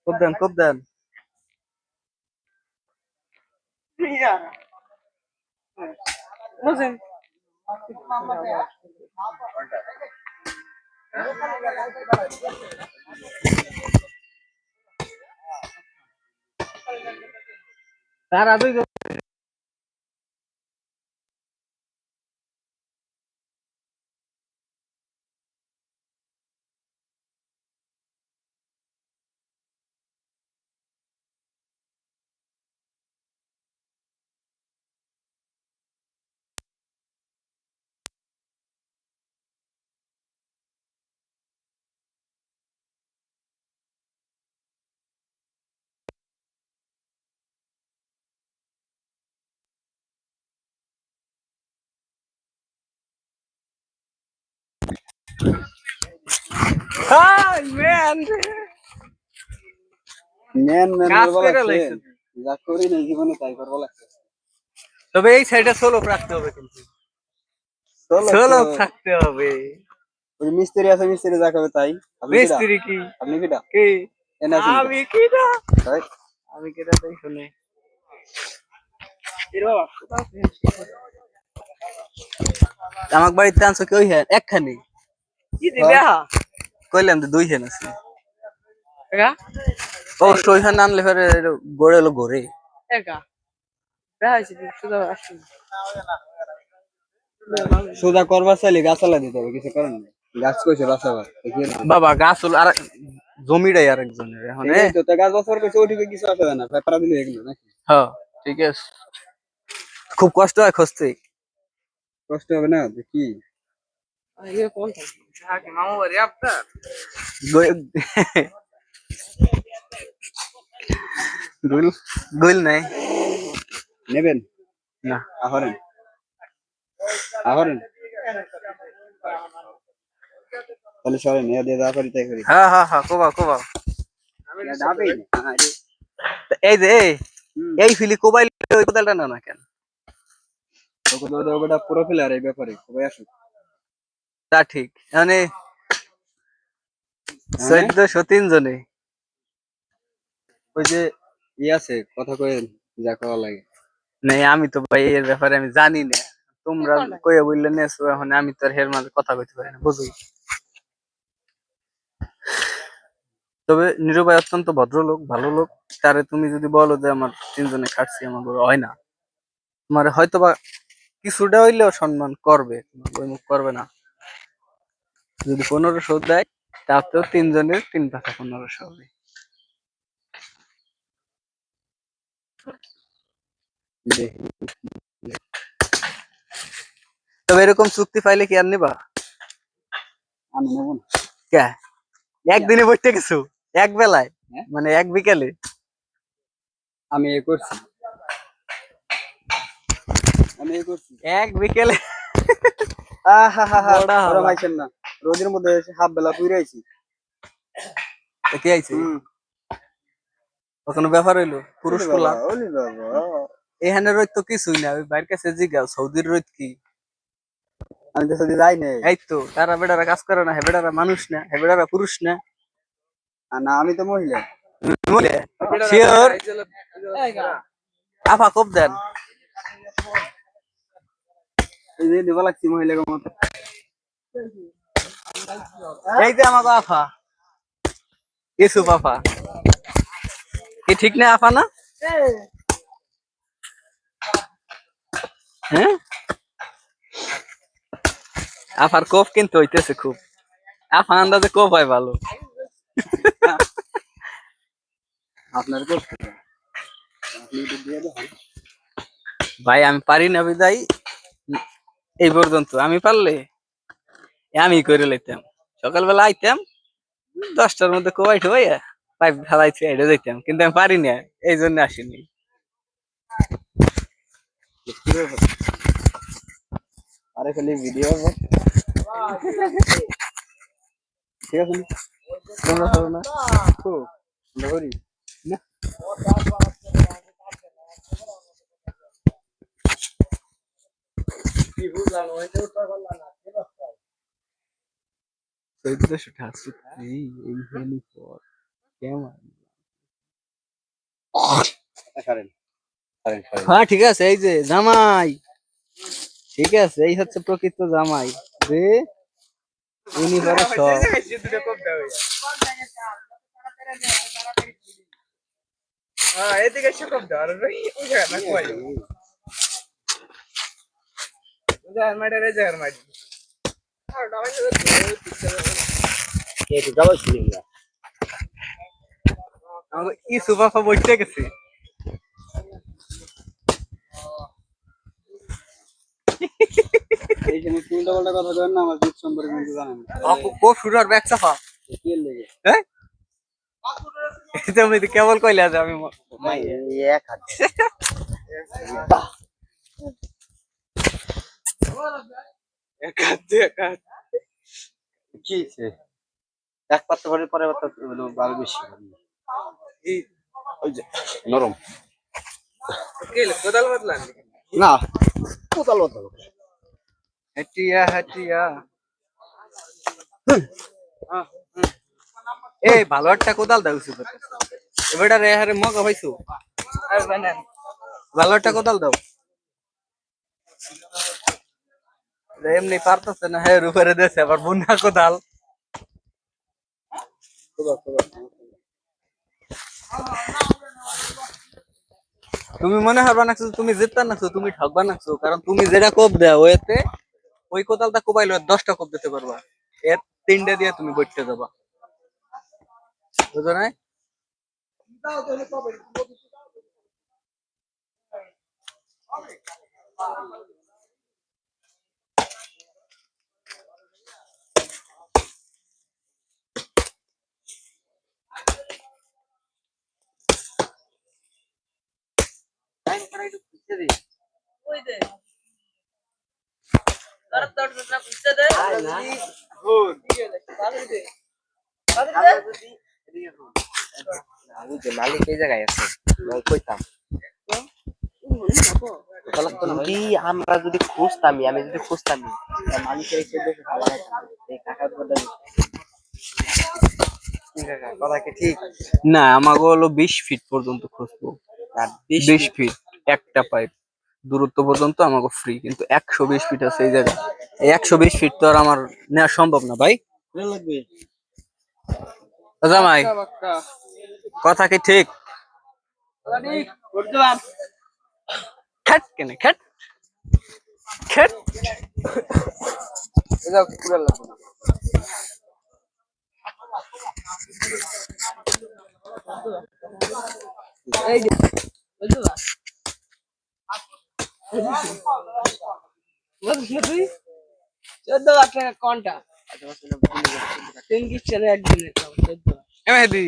কোপ দেন বুঝেন তারা দুই হাই ম্যান ম্যান ম্যান কাজ বলবো করে লাগছে লাইছেন যা করি না জীবনে তাই করবো লাগছে তবে এই সাইডে সোলো রাখতে হবে কিন্তু চলো সোলো তো থাকতে হবে ওই মিস্ত্রি আছে মিস্ত্রি যা করবে তাই আপনি কিটা মিস্ত্রি কি আপনি কিটা কি এনে আছেন আমি কিটা তাই আমি কিটা তাই শুনে আমার বাড়িতে আনছো কি ওই হ্যাঁ একখানি কি দিবে কইলাম তো দুই হ্যাঁ আছে ও সইখান আনলে ফেরে গড়ে এলো ঘরে একা সোজা করবার চাইলে গাছালা দিতে হবে কিছু করেন না গাছ কইছে বাঁচাবার বাবা গাছ হলো আর জমিটাই আর একজনের এখন এই তো গাছ বাঁচাবার কইছে ওইদিকে কিছু আসবে না পেপারা দিলে এগুলো নাকি হ্যাঁ ঠিক আছে খুব কষ্ট হয় খুঁজতে কষ্ট হবে না তো কি মামু বাড়ি আপনার গুল গুল নাই নেবেন না আহরেন আহরেন তাহলে সরেন এ দিয়ে যা করি তাই করি হ্যাঁ হ্যাঁ হ্যাঁ কোবাও কোবাও যাবেই এই যে এই ফিলি কোবাইল ওই কোদালটা না না কেন ওটা পুরো ফেলার এই ব্যাপারে সবাই আসুক তা ঠিক মানে হ্যাঁ 1403 জনে ওই যে আছে কথা কয়েন যা করা লাগে নেই আমি তো ভাই এর ব্যাপারে আমি জানি না তোমরা কইয়া বললে নেছো এখন আমি তো আর হের মাঝে কথা কইতে পারি না বুঝি তবে নীরবাই অত্যন্ত ভদ্রলোক ভালো লোক তারে তুমি যদি বলো যে আমার তিনজনে খাটছি আমার বড় হয় না তোমার হয়তো বা কিছুটা হইলেও সম্মান করবে ওই মুখ করবে না যদি 1500 দেয় তাতেও তিনজনের 3 পাখা 1500 হবে তবে এরকম চুক্তি পাইলে কি আর নিবা আমি নেব না কে একদিনে বসতে গেছো এক বেলায় মানে এক বিকেলে আমি এ করছি এক বিকেলে ওরম আইছেন না রোদের মধ্যে হাফ বেলা পুইরে আইছি কি আইছে কোনো ব্যাপার হইলো পুরুষ পোলা ওলি বাবা এখানে রোদ তো কিছুই না ওই বাইরের কাছে জিগাও সৌদির রোদ কি আমি তো সত্যি যাই নাই এই তো তারা বেটারা কাজ করে না হে বেটারা মানুষ না হে বেটারা পুরুষ না না আমি তো মহিলা শিওর আফা কোপ দেন এই যে দেবা লাগছি মহিলাকে মতো এই যে আমাকে আফা ইউসুফ আফা কি ঠিক না আফা না হ্যাঁ আফার কোপ কিন্তু হইতেছে খুব আফা আন্দাজে কোপ হয় ভালো আপনার করতে ভাই আমি পারি না বিদায় এই পর্যন্ত আমি পারলে আমি করে লইতাম সকালবেলা আইতাম 10টার মধ্যে কোবাই ঠোবাইয়া পাইপ ঢালাইছি এটা যাইতাম কিন্তু আমি পারি না এই জন্য আসিনি আরে খালি ভিডিও ঠিক আছে তোমরা করো না খুব আমরা করি না কি বুঝলাম ওইটা উঠতে পারলাম না 1400 টাকা এই হেলি পর কেমন কারেন্ট কারেন্ট কারেন্ট হ্যাঁ ঠিক আছে, এই যে জামাই, ঠিক আছে, এই হচ্ছে প্রকৃত জামাই রে। উনি পরে সব এদিকে এসে কম দাও আর ওই জায়গা না কই উদাহরণ মাইটা রে জায়গা মাইটা আর ডাবাই কে তো যাবো শুনি না আমাকে ই সুপাফা বসতে গেছে। এই যে তুমি উল্টা পাল্টা কথা করেন না আমার দুধ সম্পর্কে কিন্তু জানেন না আপু কো শুরু আর ব্যাক সাফা, কি এর লেগে হ্যাঁ তুমি তো কেবল কইলে যে আমি ভাই এক হাত কি হইছে? এক পাত্র ভরে পরে পাত্র হলো আরো বেশি এই ওই যে নরম কেল কোদাল বদলান না কোথাল কোথাল হাটিয়া হাটিয়া। এই ভালো একটা কোদাল দাও সুপার, এবারে রে হারে মগা হইছো, আর বানান ভালো একটা কোদাল দাও। এমনি পারতেছে না, হ্যাঁ উপরে দেশে আবার বুনা কোদাল। কোথাল কোথাল তুমি মনে হারবা নাকছো, তুমি জিততা নাকছো, তুমি ঠকবা নাকছো, কারণ তুমি যেটা কোপ দেও ওইতে ওই কোদালটা কোপাইলে 10টা কোপ দিতে পারবা, এর 3টে দিয়ে তুমি বইতে যাবা, বুঝো না? ওই দে তার তার না পুষতে দে আয় না বাদে দে আমি যে মালিক এই জায়গায় আছে আমি কইতাম যদি আমরা যদি খুঁজতাম আমি যদি খুঁজতাম মালিকের এসে দেখে ভালো লাগতো এই কাকার বদলে কাকা কথা কি ঠিক না আমাকে হলো 20 ফিট পর্যন্ত খুঁজবো, আর 20 ফিট একটা পাইপ দূরত্ব পর্যন্ত আমাকে ফ্রি, কিন্তু 120 ফিট আছে এই জায়গায়, এই 120 ফিট তো আর আমার নেওয়া সম্ভব না ভাই। লাগবে জামাই বাক্কা কথা কি ঠিক? আরে করলাম খেট কেনে খেট খেট। এটা পুরো লাগবে এই যে বুঝলা বুঝলি তুই 14 লাখ টাকা কোনটা তিন কি চলে একদিনে 14 এ মেহেদি